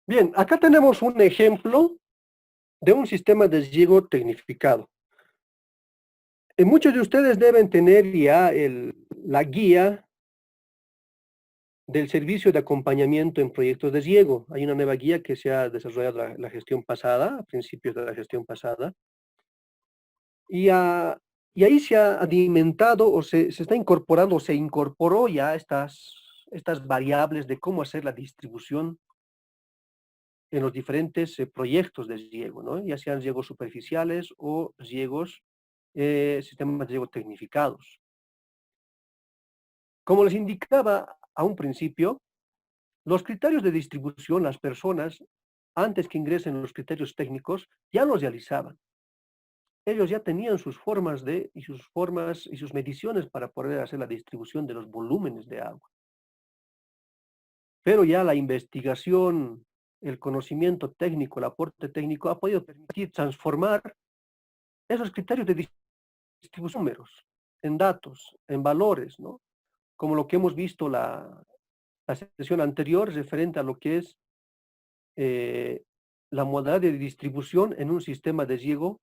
Bien, acá tenemos un ejemplo de un sistema de riego tecnificado. Muchos de ustedes deben tener ya la guía del servicio de acompañamiento en proyectos de riego. Hay una nueva guía que se ha desarrollado la gestión pasada, a principios de la gestión pasada, y, y ahí se ha alimentado o se está incorporando o se incorporó ya estas variables de cómo hacer la distribución en los diferentes proyectos de riego, ¿no? Ya sean riegos superficiales o riegos, sistemas de riego tecnificados. Como les indicaba a un principio, los criterios de distribución, las personas, antes que ingresen los criterios técnicos, ya los realizaban. Ellos ya tenían sus formas y sus mediciones para poder hacer la distribución de los volúmenes de agua. Pero ya la investigación, el conocimiento técnico, el aporte técnico ha podido permitir transformar esos criterios de distribución números, en datos, en valores, ¿no? Como lo que hemos visto la sesión anterior referente a lo que es eh, la modalidad de distribución en un sistema de riego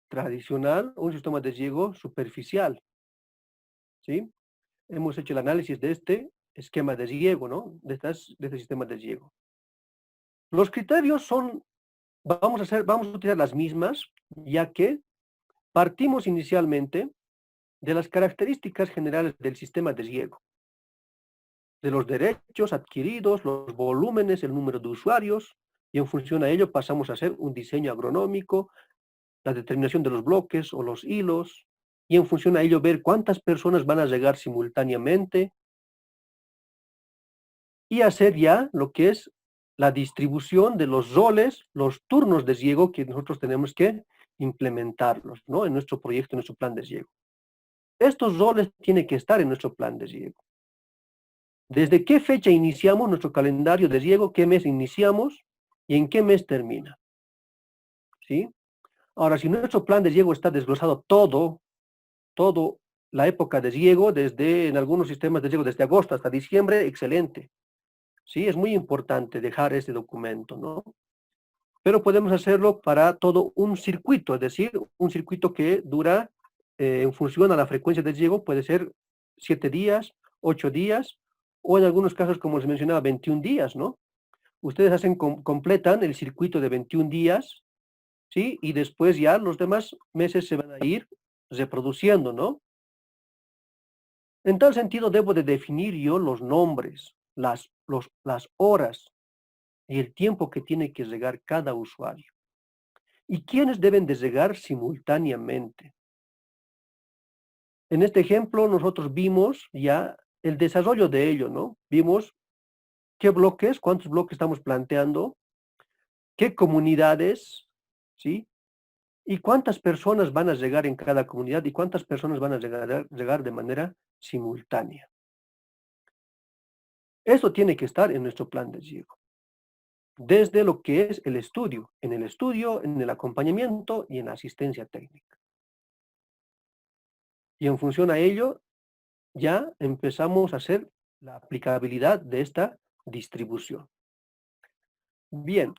tradicional o un sistema de riego superficial, ¿sí? Hemos hecho el análisis de este esquema de riego, ¿no? De este sistema de riego. Los criterios son, vamos a utilizar las mismas, ya que partimos inicialmente de las características generales del sistema de riego, de los derechos adquiridos, los volúmenes, el número de usuarios, y en función a ello pasamos a hacer un diseño agronómico, la determinación de los bloques o los hilos, y en función a ello ver cuántas personas van a llegar simultáneamente, y hacer ya lo que es la distribución de los roles, los turnos de riego que nosotros tenemos que implementarlos, ¿no? En nuestro proyecto, en nuestro plan de riego. Estos roles tienen que estar en nuestro plan de riego. ¿Desde qué fecha iniciamos nuestro calendario de riego? ¿Qué mes iniciamos? ¿Y en qué mes termina? ¿Sí? Ahora, si nuestro plan de riego está desglosado todo la época de riego, desde, en algunos sistemas de riego, desde agosto hasta diciembre, excelente. Sí, es muy importante dejar ese documento, ¿no? Pero podemos hacerlo para todo un circuito, es decir, un circuito que dura, en función a la frecuencia de riego, puede ser 7 días, 8 días, o en algunos casos, como les mencionaba, 21 días, ¿no? Ustedes completan el circuito de 21 días, ¿sí? Y después ya los demás meses se van a ir reproduciendo, ¿no? En tal sentido, debo de definir yo los nombres, las horas y el tiempo que tiene que regar cada usuario. ¿Y quiénes deben de regar simultáneamente? En este ejemplo, nosotros vimos ya el desarrollo de ello, ¿no? Vimos qué bloques, cuántos bloques estamos planteando, qué comunidades, ¿sí? Y cuántas personas van a regar en cada comunidad y cuántas personas van a regar de manera simultánea. Eso tiene que estar en nuestro plan de riego. Desde lo que es el estudio, en el acompañamiento y en la asistencia técnica. Y en función a ello, ya empezamos a hacer la aplicabilidad de esta distribución. Bien,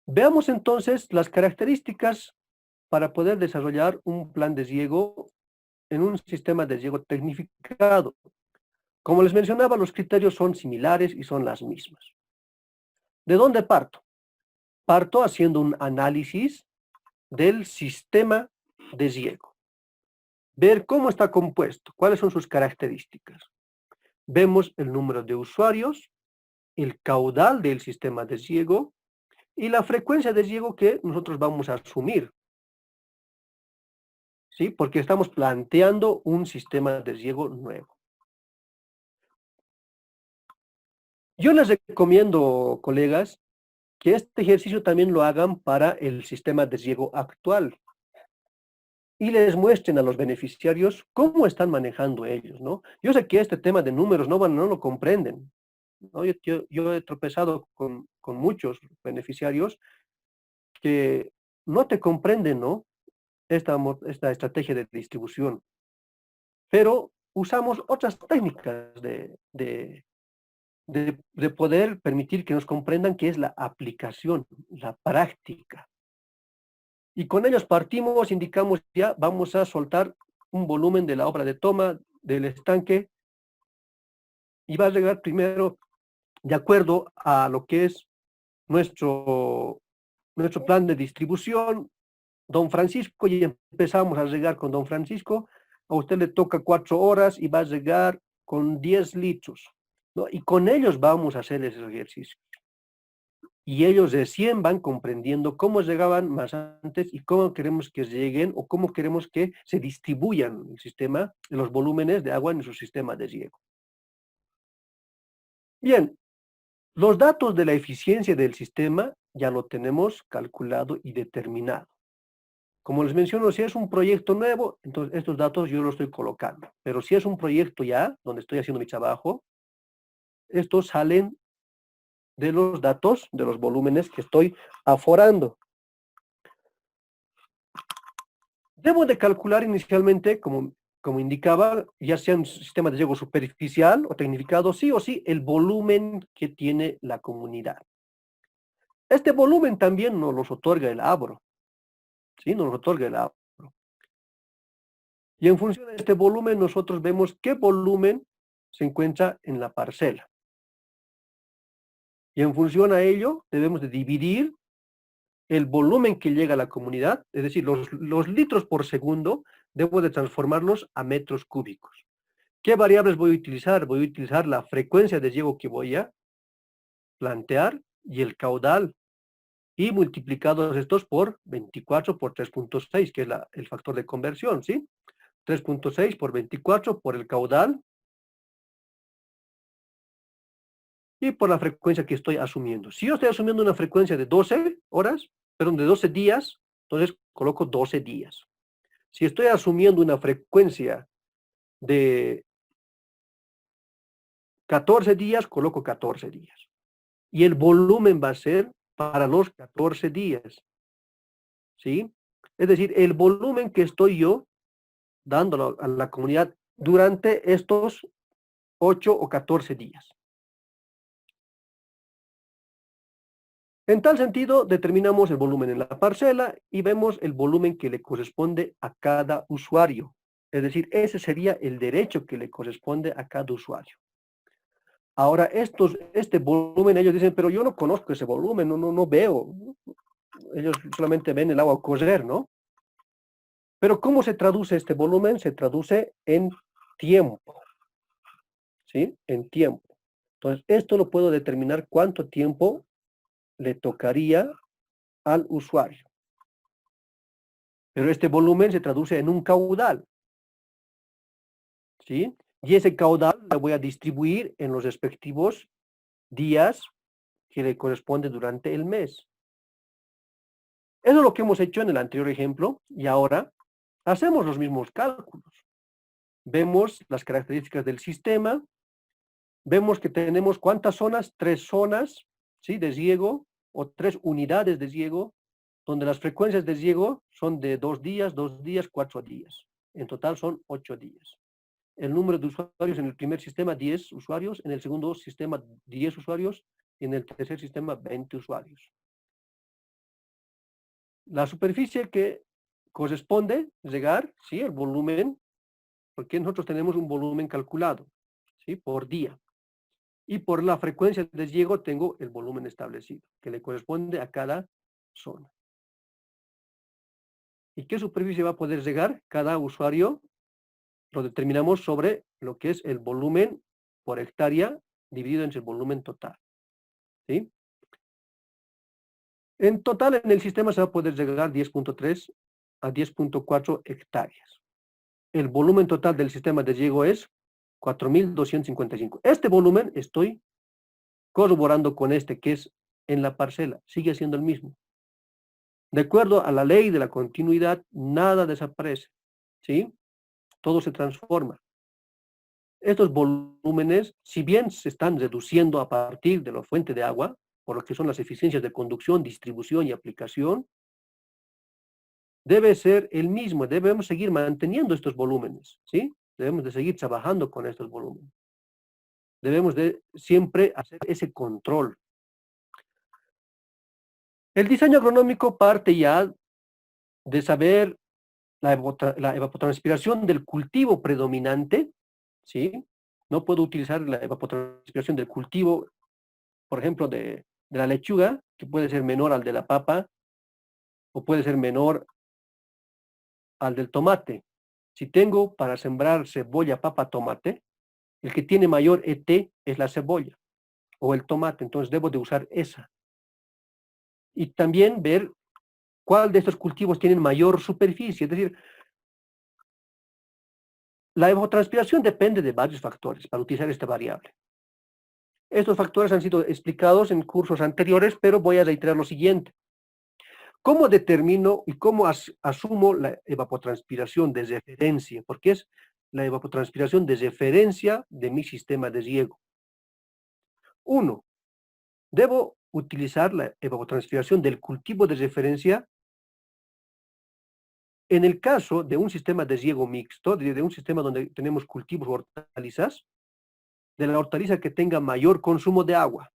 veamos entonces las características para poder desarrollar un plan de riego en un sistema de riego tecnificado. Como les mencionaba, los criterios son similares y son las mismas. ¿De dónde parto? Parto haciendo un análisis del sistema de riego. Ver cómo está compuesto, cuáles son sus características. Vemos el número de usuarios, el caudal del sistema de riego y la frecuencia de riego que nosotros vamos a asumir, ¿sí? Porque estamos planteando un sistema de riego nuevo. Yo les recomiendo, colegas, que este ejercicio también lo hagan para el sistema de riego actual y les muestren a los beneficiarios cómo están manejando ellos, ¿no? Yo sé que este tema de números no lo comprenden, ¿no? Yo he tropezado con muchos beneficiarios que no te comprenden, ¿no? Esta estrategia de distribución, pero usamos otras técnicas de poder permitir que nos comprendan qué es la aplicación, la práctica. Y con ellos partimos, indicamos ya, vamos a soltar un volumen de la obra de toma del estanque y va a llegar primero de acuerdo a lo que es nuestro plan de distribución, don Francisco, y empezamos a llegar con don Francisco. A usted le toca 4 horas y va a llegar con 10 litros, ¿no? Y con ellos vamos a hacer ese ejercicio. Y ellos recién van comprendiendo cómo llegaban más antes y cómo queremos que lleguen o cómo queremos que se distribuyan el sistema, los volúmenes de agua en su sistema de riego. Bien, los datos de la eficiencia del sistema ya lo tenemos calculado y determinado. Como les menciono, si es un proyecto nuevo, entonces estos datos yo los estoy colocando. Pero si es un proyecto ya, donde estoy haciendo mi trabajo, estos salen de los datos, de los volúmenes que estoy aforando. Debo de calcular inicialmente, como indicaba, ya sea un sistema de riego superficial o tecnificado, sí o sí, el volumen que tiene la comunidad. Este volumen también nos los otorga el ABRO, ¿sí? Nos los otorga el ABRO. Y en función de este volumen, nosotros vemos qué volumen se encuentra en la parcela. Y en función a ello, debemos de dividir el volumen que llega a la comunidad, es decir, los litros por segundo, debo de transformarlos a metros cúbicos. ¿Qué variables voy a utilizar? Voy a utilizar la frecuencia de riego que voy a plantear y el caudal, y multiplicados estos por 24 por 3.6, que es el factor de conversión, ¿sí? 3.6 por 24 por el caudal y por la frecuencia que estoy asumiendo. Si yo estoy asumiendo una frecuencia de 12 horas, perdón, de 12 días, entonces coloco 12 días. Si estoy asumiendo una frecuencia de 14 días, coloco 14 días. Y el volumen va a ser para los 14 días, ¿sí? Es decir, el volumen que estoy yo dando a la comunidad durante estos 8 o 14 días. En tal sentido, determinamos el volumen en la parcela y vemos el volumen que le corresponde a cada usuario. Es decir, ese sería el derecho que le corresponde a cada usuario. Ahora, este volumen, ellos dicen, pero yo no conozco ese volumen, no veo. Ellos solamente ven el agua correr, ¿no? Pero ¿cómo se traduce este volumen? Se traduce en tiempo, ¿sí? En tiempo. Entonces, esto lo puedo determinar cuánto tiempo le tocaría al usuario. Pero este volumen se traduce en un caudal, ¿sí? Y ese caudal lo voy a distribuir en los respectivos días que le corresponde durante el mes. Eso es lo que hemos hecho en el anterior ejemplo y ahora hacemos los mismos cálculos. Vemos las características del sistema, vemos que tenemos ¿cuántas zonas? 3 zonas, ¿sí? De riego o 3 unidades de riego, donde las frecuencias de riego son de 2 días, 2 días, 4 días. En total son 8 días. El número de usuarios en el primer sistema, 10 usuarios, en el segundo sistema, 10 usuarios, y en el tercer sistema, 20 usuarios. La superficie que corresponde llegar, ¿sí? El volumen, porque nosotros tenemos un volumen calculado, ¿sí? Por día. Y por la frecuencia de riego tengo el volumen establecido, que le corresponde a cada zona. ¿Y qué superficie va a poder llegar cada usuario? Lo determinamos sobre lo que es el volumen por hectárea dividido entre el volumen total, ¿sí? En total, en el sistema se va a poder llegar 10.3 a 10.4 hectáreas. El volumen total del sistema de riego es 4.255. Este volumen estoy corroborando con este, que es en la parcela, sigue siendo el mismo. De acuerdo a la ley de la continuidad, nada desaparece, ¿sí? Todo se transforma. Estos volúmenes, si bien se están reduciendo a partir de la fuente de agua, por lo que son las eficiencias de conducción, distribución y aplicación, debe ser el mismo, debemos seguir manteniendo estos volúmenes, ¿sí? Debemos de seguir trabajando con estos volúmenes. debemos de siempre hacer ese control. El diseño agronómico parte ya de saber la evapotranspiración del cultivo predominante, ¿sí? No puedo utilizar la evapotranspiración del cultivo, por ejemplo, de la lechuga, que puede ser menor al de la papa, o puede ser menor al del tomate. Si tengo para sembrar cebolla, papa, tomate, el que tiene mayor ET es la cebolla o el tomate, entonces debo de usar esa. Y también ver cuál de estos cultivos tienen mayor superficie, es decir, la evapotranspiración depende de varios factores para utilizar esta variable. Estos factores han sido explicados en cursos anteriores, pero voy a reiterar lo siguiente. ¿Cómo determino y cómo asumo la evapotranspiración de referencia? Porque es la evapotranspiración de referencia de mi sistema de riego. Uno, debo utilizar la evapotranspiración del cultivo de referencia en el caso de un sistema de riego mixto, de un sistema donde tenemos cultivos o hortalizas, de la hortaliza que tenga mayor consumo de agua.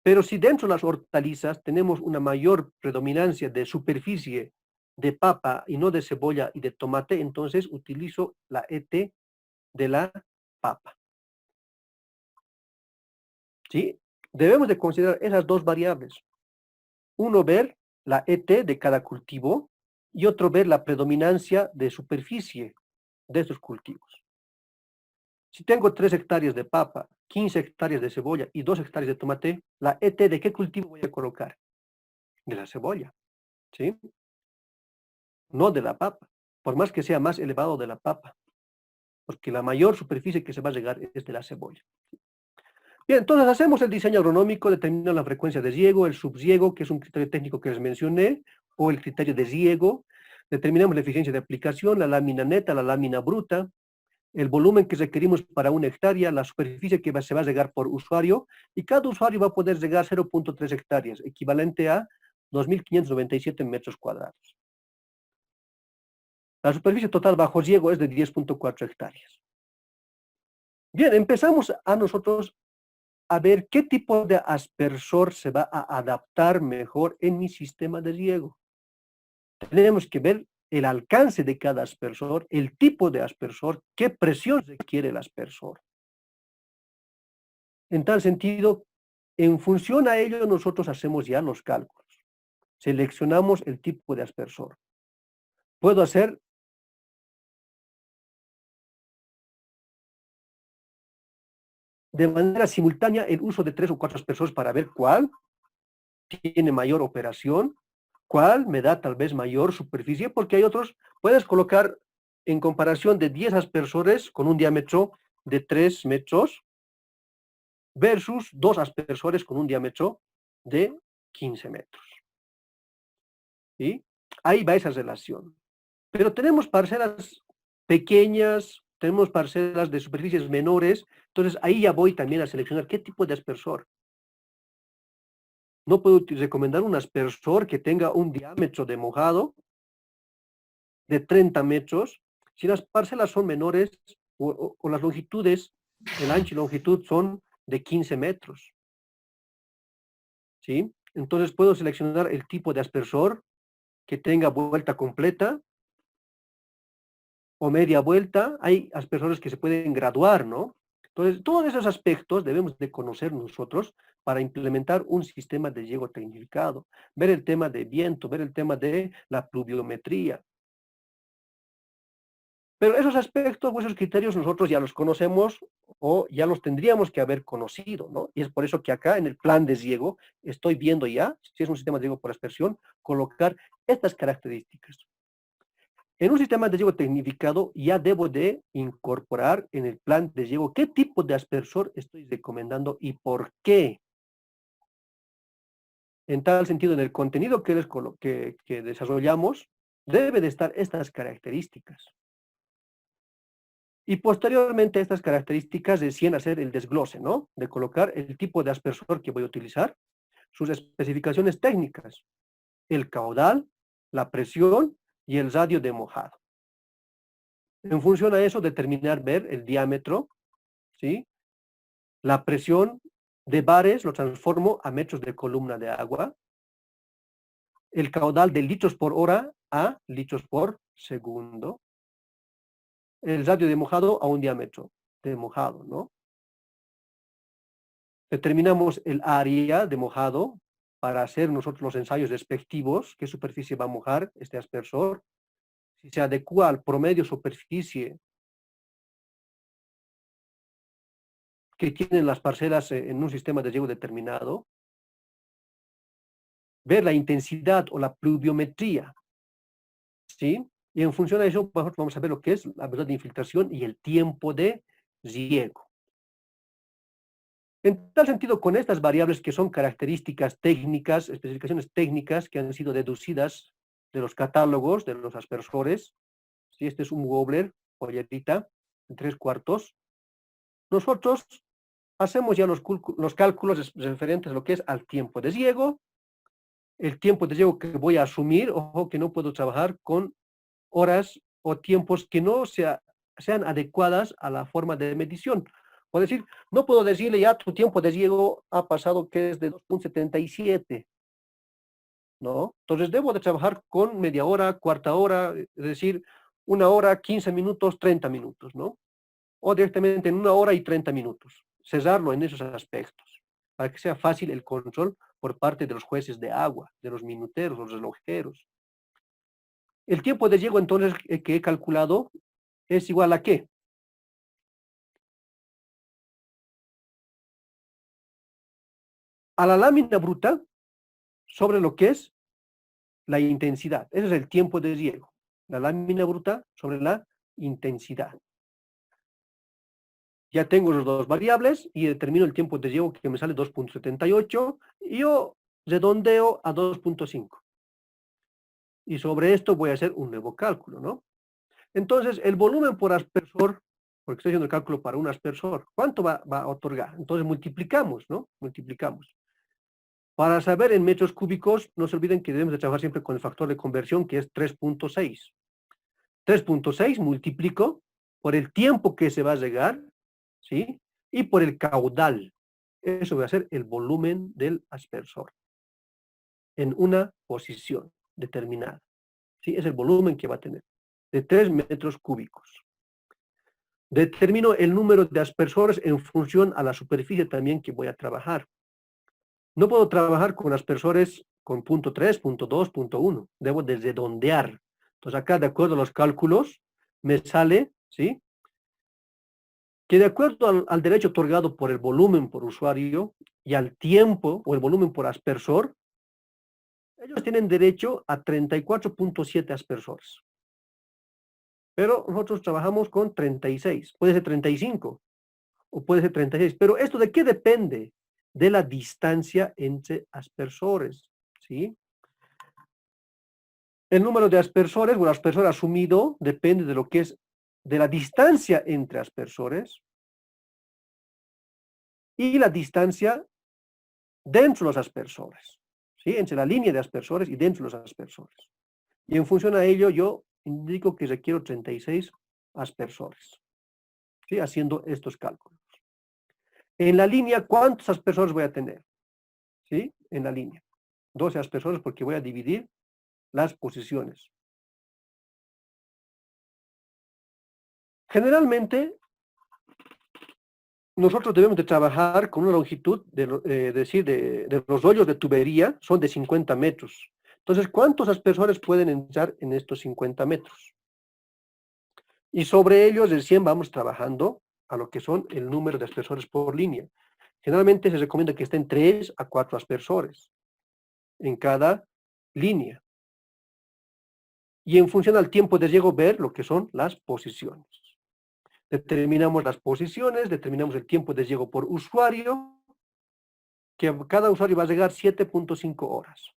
Pero si dentro de las hortalizas tenemos una mayor predominancia de superficie de papa y no de cebolla y de tomate, entonces utilizo la ET de la papa. ¿Sí? Debemos de considerar esas dos variables. Uno, ver la ET de cada cultivo y otro, ver la predominancia de superficie de estos cultivos. Si tengo 3 hectáreas de papa, 15 hectáreas de cebolla y 2 hectáreas de tomate, ¿la ET de qué cultivo voy a colocar? De la cebolla, ¿sí? No de la papa, por más que sea más elevado de la papa, porque la mayor superficie que se va a regar es de la cebolla. Bien, entonces hacemos el diseño agronómico, determinamos la frecuencia de riego, el subriego, que es un criterio técnico que les mencioné, o el criterio de riego, determinamos la eficiencia de aplicación, la lámina neta, la lámina bruta, el volumen que requerimos para una hectárea, la superficie que se va a regar por usuario, y cada usuario va a poder regar 0.3 hectáreas, equivalente a 2.597 metros cuadrados. La superficie total bajo riego es de 10.4 hectáreas. Bien, empezamos a nosotros a ver qué tipo de aspersor se va a adaptar mejor en mi sistema de riego. Tenemos que ver el alcance de cada aspersor, el tipo de aspersor, qué presión requiere el aspersor. En tal sentido, en función a ello, nosotros hacemos ya los cálculos. Seleccionamos el tipo de aspersor. Puedo hacer de manera simultánea el uso de 3 o 4 aspersores para ver cuál tiene mayor operación, cuál me da tal vez mayor superficie, porque hay otros, puedes colocar en comparación de 10 aspersores con un diámetro de 3 metros versus 2 aspersores con un diámetro de 15 metros. ¿Sí? Ahí va esa relación. Pero tenemos parcelas pequeñas, tenemos parcelas de superficies menores, entonces ahí ya voy también a seleccionar qué tipo de aspersor. No puedo recomendar un aspersor que tenga un diámetro de mojado de 30 metros, si las parcelas son menores o las longitudes, el ancho y longitud son de 15 metros. ¿Sí? Entonces puedo seleccionar el tipo de aspersor que tenga vuelta completa o media vuelta. Hay aspersores que se pueden graduar, ¿no? Entonces, todos esos aspectos debemos de conocer nosotros para implementar un sistema de riego tecnificado, ver el tema de viento, ver el tema de la pluviometría. Pero esos aspectos o esos criterios nosotros ya los conocemos o ya los tendríamos que haber conocido, ¿no? Y es por eso que acá en el plan de riego estoy viendo ya, si es un sistema de riego por aspersión, colocar estas características. En un sistema de riego tecnificado ya debo de incorporar en el plan de riego qué tipo de aspersor estoy recomendando y por qué. En tal sentido, en el contenido que desarrollamos, debe de estar estas características. Y posteriormente a estas características deciden hacer el desglose, ¿no? De colocar el tipo de aspersor que voy a utilizar, sus especificaciones técnicas, el caudal, la presión y el radio de mojado. En función a eso, determinar, ver el diámetro, ¿sí? La presión de bares lo transformo a metros de columna de agua. El caudal de litros por hora a litros por segundo. El radio de mojado a un diámetro de mojado, ¿no? Determinamos el área de mojado para hacer nosotros los ensayos respectivos, qué superficie va a mojar este aspersor, si se adecua al promedio superficie que tienen las parcelas en un sistema de riego determinado, ver la intensidad o la pluviometría, ¿sí? Y en función de eso, nosotros vamos a ver lo que es la velocidad de infiltración y el tiempo de riego. En tal sentido, con estas variables que son características técnicas, especificaciones técnicas que han sido deducidas de los catálogos de los aspersores, si este es un wobbler, pollerita, en 3/4, nosotros hacemos ya los cálculos referentes a lo que es al tiempo de riego, el tiempo de riego que voy a asumir, ojo que no puedo trabajar con horas o tiempos que no sean adecuadas a la forma de medición. O decir, no puedo decirle ya tu tiempo de riego ha pasado que es de 2,77, ¿no? Entonces debo de trabajar con media hora, cuarta hora, es decir, 1 hora, 15 minutos, 30 minutos, ¿no? O directamente en 1 hora y 30 minutos. Cesarlo en esos aspectos, para que sea fácil el control por parte de los jueces de agua, de los minuteros, los relojeros. El tiempo de riego entonces que he calculado es igual a ¿qué? A la lámina bruta sobre lo que es la intensidad. Ese es el tiempo de riego. La lámina bruta sobre la intensidad. Ya tengo los dos variables y determino el tiempo de riego que me sale 2,78 y yo redondeo a 2,5. Y sobre esto voy a hacer un nuevo cálculo, ¿no? Entonces, el volumen por aspersor, porque estoy haciendo el cálculo para un aspersor, ¿cuánto va a otorgar? Entonces multiplicamos, ¿no? Multiplicamos. Para saber en metros cúbicos, no se olviden que debemos de trabajar siempre con el factor de conversión, que es 3,6. 3,6 multiplico por el tiempo que se va a regar, ¿sí? Y por el caudal. Eso va a ser el volumen del aspersor en una posición determinada, ¿sí? Es el volumen que va a tener, de 3 metros cúbicos. Determino el número de aspersores en función a la superficie también que voy a trabajar. No puedo trabajar con aspersores con punto 3, punto 2, punto 1. Debo de redondear. Entonces acá, de acuerdo a los cálculos, me sale, ¿sí? Que de acuerdo al derecho otorgado por el volumen por usuario y al tiempo o el volumen por aspersor, ellos tienen derecho a 34,7 aspersores. Pero nosotros trabajamos con 36. Puede ser 35 o puede ser 36. Pero ¿esto de qué depende? De la distancia entre aspersores, ¿sí? El número de aspersores o el aspersor asumido depende de lo que es de la distancia entre aspersores y la distancia dentro de los aspersores, ¿sí? Entre la línea de aspersores y dentro de los aspersores. Y en función a ello, yo indico que requiero 36 aspersores, ¿sí? Haciendo estos cálculos. En la línea, ¿cuántos aspersores voy a tener? ¿Sí? En la línea. 12 aspersores porque voy a dividir las posiciones. Generalmente, nosotros debemos de trabajar con una longitud, de los rollos de tubería son de 50 metros. Entonces, ¿cuántos aspersores pueden entrar en estos 50 metros? Y sobre ellos recién vamos trabajando a lo que son el número de aspersores por línea. Generalmente se recomienda que estén 3 a 4 aspersores en cada línea. Y en función al tiempo de riego, ver lo que son las posiciones. Determinamos las posiciones, determinamos el tiempo de riego por usuario, que cada usuario va a llegar 7,5 horas.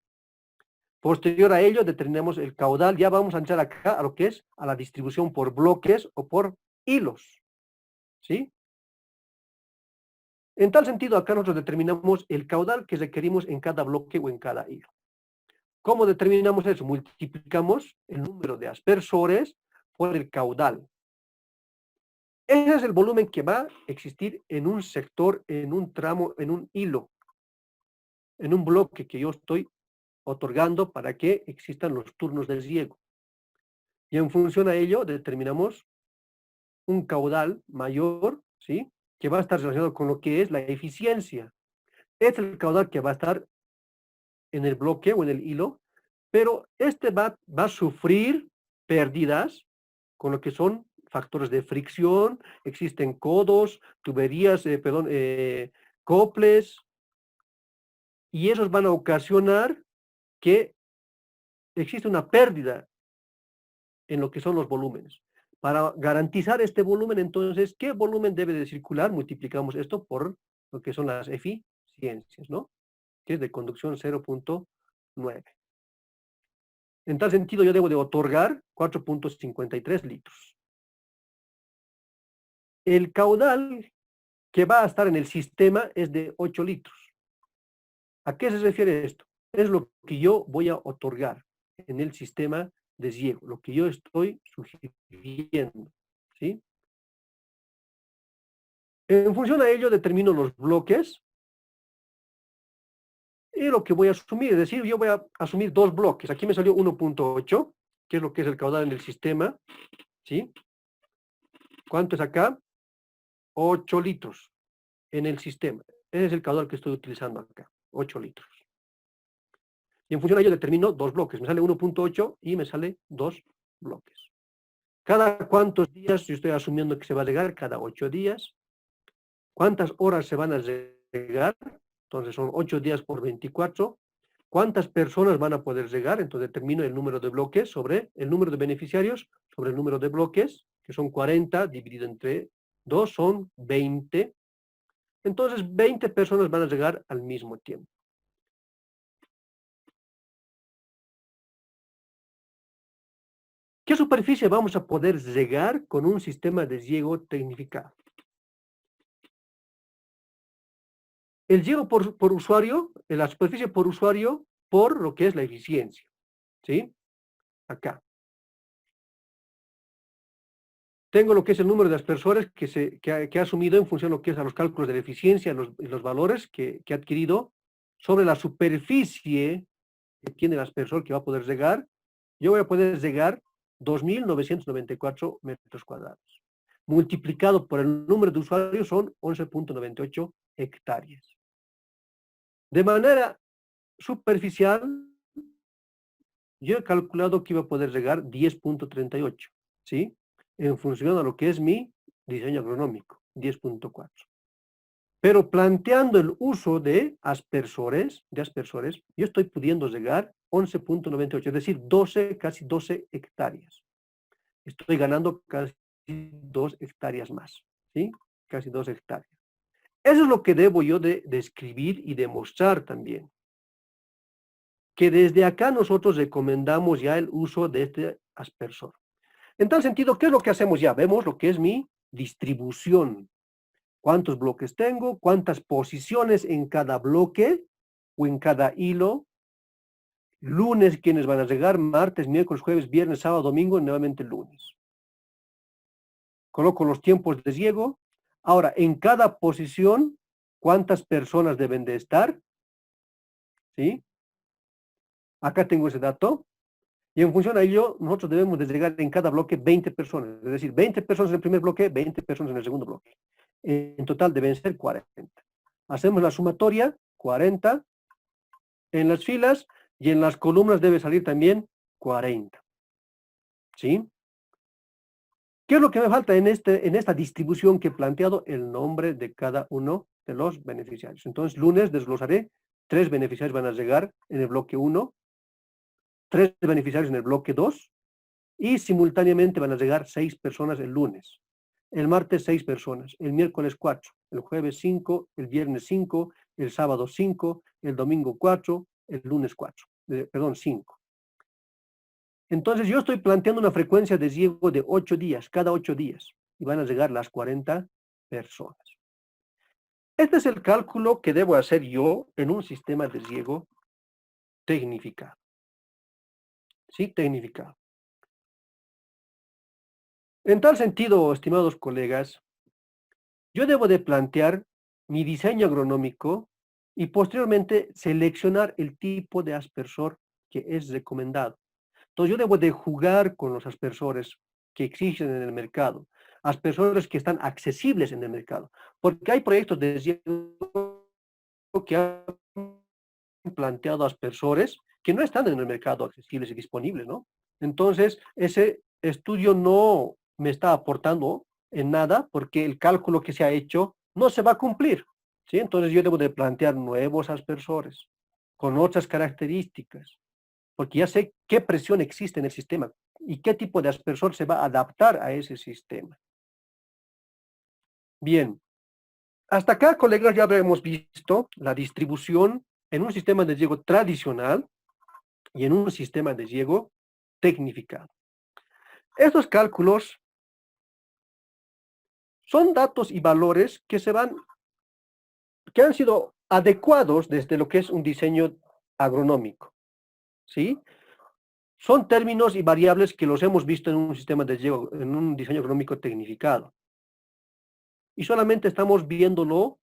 Posterior a ello, determinamos el caudal. Ya vamos a entrar acá a lo que es a la distribución por bloques o por hilos, ¿sí? En tal sentido, acá nosotros determinamos el caudal que requerimos en cada bloque o en cada hilo. ¿Cómo determinamos eso? Multiplicamos el número de aspersores por el caudal. Ese es el volumen que va a existir en un sector, en un tramo, en un hilo, en un bloque que yo estoy otorgando para que existan los turnos del riego. Y en función a ello determinamos un caudal mayor, ¿sí? Que va a estar relacionado con lo que es la eficiencia. Es el caudal que va a estar en el bloque o en el hilo, pero este va a sufrir pérdidas con lo que son factores de fricción, existen codos, tuberías, coples, y esos van a ocasionar que existe una pérdida en lo que son los volúmenes. Para garantizar este volumen, entonces, ¿qué volumen debe de circular? Multiplicamos esto por lo que son las eficiencias, ¿no? Que es de conducción 0.9. En tal sentido, yo debo de otorgar 4.53 litros. El caudal que va a estar en el sistema es de 8 litros. ¿A qué se refiere esto? Es lo que yo voy a otorgar en el sistema de riego, lo que yo estoy sugiriendo, ¿sí? En función a ello determino los bloques y lo que voy a asumir, es decir, yo voy a asumir dos bloques. Aquí me salió 1.8, que es lo que es el caudal en el sistema, ¿sí? ¿Cuánto es acá? 8 litros en el sistema. Ese es el caudal que estoy utilizando acá, 8 litros. Y en función a ello determino dos bloques. Me sale 1.8 y me sale dos bloques. ¿Cada cuántos días yo estoy asumiendo que se va a regar? Cada 8 días. ¿Cuántas horas se van a regar? Entonces son 8 días por 24. ¿Cuántas personas van a poder regar? Entonces determino el número de bloques sobre el número de beneficiarios sobre el número de bloques, que son 40 dividido entre 2 son 20. Entonces 20 personas van a regar al mismo tiempo. ¿Qué superficie vamos a poder regar con un sistema de riego tecnificado? El riego por usuario, la superficie por usuario, por lo que es la eficiencia, ¿sí? Acá. Tengo lo que es el número de aspersores que ha asumido en función de lo que es a los cálculos de la eficiencia, los valores que ha adquirido sobre la superficie que tiene el aspersor que va a poder regar. Yo voy a poder regar 2.994 metros cuadrados. Multiplicado por el número de usuarios son 11.98 hectáreas. De manera superficial, yo he calculado que iba a poder regar 10.38, ¿sí? En función a lo que es mi diseño agronómico, 10.4. Pero planteando el uso de aspersores, yo estoy pudiendo regar 11.98, es decir, 12, casi 12 hectáreas. Estoy ganando casi 2 hectáreas más, ¿sí? Casi 2 hectáreas. Eso es lo que debo yo de describir y demostrar también. Que desde acá nosotros recomendamos ya el uso de este aspersor. En tal sentido, ¿qué es lo que hacemos ya? Vemos lo que es mi distribución. ¿Cuántos bloques tengo? ¿Cuántas posiciones en cada bloque o en cada hilo? Lunes, ¿quiénes van a regar? Martes, miércoles, jueves, viernes, sábado, domingo, nuevamente lunes. Coloco los tiempos de riego. Ahora, en cada posición, ¿cuántas personas deben de estar? ¿Sí? Acá tengo ese dato. Y en función a ello, nosotros debemos de llegar en cada bloque 20 personas. Es decir, 20 personas en el primer bloque, 20 personas en el segundo bloque. En total deben ser 40. Hacemos la sumatoria, 40. En las filas y en las columnas debe salir también 40. ¿Sí? ¿Qué es lo que me falta en esta distribución que he planteado? El nombre de cada uno de los beneficiarios. Entonces, lunes desglosaré. 3 beneficiarios van a llegar en el bloque 1, 3 beneficiarios en el bloque 2, y simultáneamente van a llegar 6 personas el lunes. El martes 6 personas, el miércoles 4, el jueves 5, el viernes 5, el sábado 5, el domingo 4, el lunes 4, 5. Entonces yo estoy planteando una frecuencia de riego de 8 días, cada 8 días, y van a llegar las 40 personas. Este es el cálculo que debo hacer yo en un sistema de riego tecnificado. ¿Sí? Tecnificado. En tal sentido, estimados colegas, yo debo de plantear mi diseño agronómico y posteriormente seleccionar el tipo de aspersor que es recomendado. Entonces yo debo de jugar con los aspersores que existen en el mercado, aspersores que están accesibles en el mercado, porque hay proyectos de riego que han planteado aspersores que no están en el mercado accesibles y disponibles, ¿no? Entonces, ese estudio no me está aportando en nada porque el cálculo que se ha hecho no se va a cumplir, ¿sí? Entonces yo debo de plantear nuevos aspersores con otras características, porque ya sé qué presión existe en el sistema y qué tipo de aspersor se va a adaptar a ese sistema. Bien, hasta acá, colegas, ya habremos visto la distribución en un sistema de riego tradicional y en un sistema de riego tecnificado. Estos cálculos son datos y valores que han sido adecuados desde lo que es un diseño agronómico, ¿sí? Son términos y variables que los hemos visto en un sistema de riego, en un diseño agronómico tecnificado. Y solamente estamos viéndolo,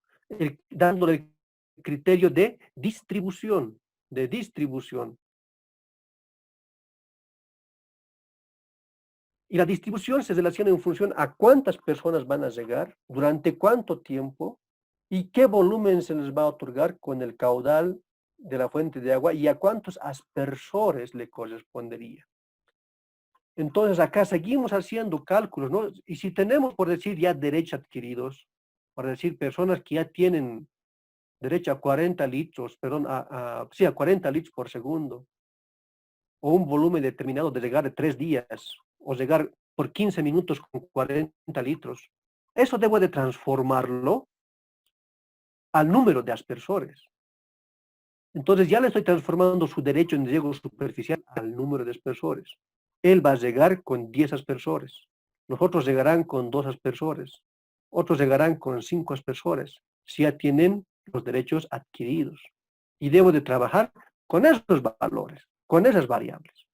dándole el criterio de distribución, de distribución. Y la distribución se relaciona en función a cuántas personas van a llegar, durante cuánto tiempo y qué volumen se les va a otorgar con el caudal de la fuente de agua y a cuántos aspersores le correspondería. Entonces acá seguimos haciendo cálculos, ¿no? Y si tenemos, por decir, ya derechos adquiridos, por decir, personas que ya tienen derecho a 40 litros, perdón, sí, a 40 litros por segundo, o un volumen determinado de llegar de 3 días, o llegar por 15 minutos con 40 litros. Eso debo de transformarlo al número de aspersores. Entonces ya le estoy transformando su derecho en riego superficial al número de aspersores. Él va a llegar con 10 aspersores. Los otros llegarán con 2 aspersores. Otros llegarán con 5 aspersores. Si ya tienen los derechos adquiridos. Y debo de trabajar con esos valores, con esas variables.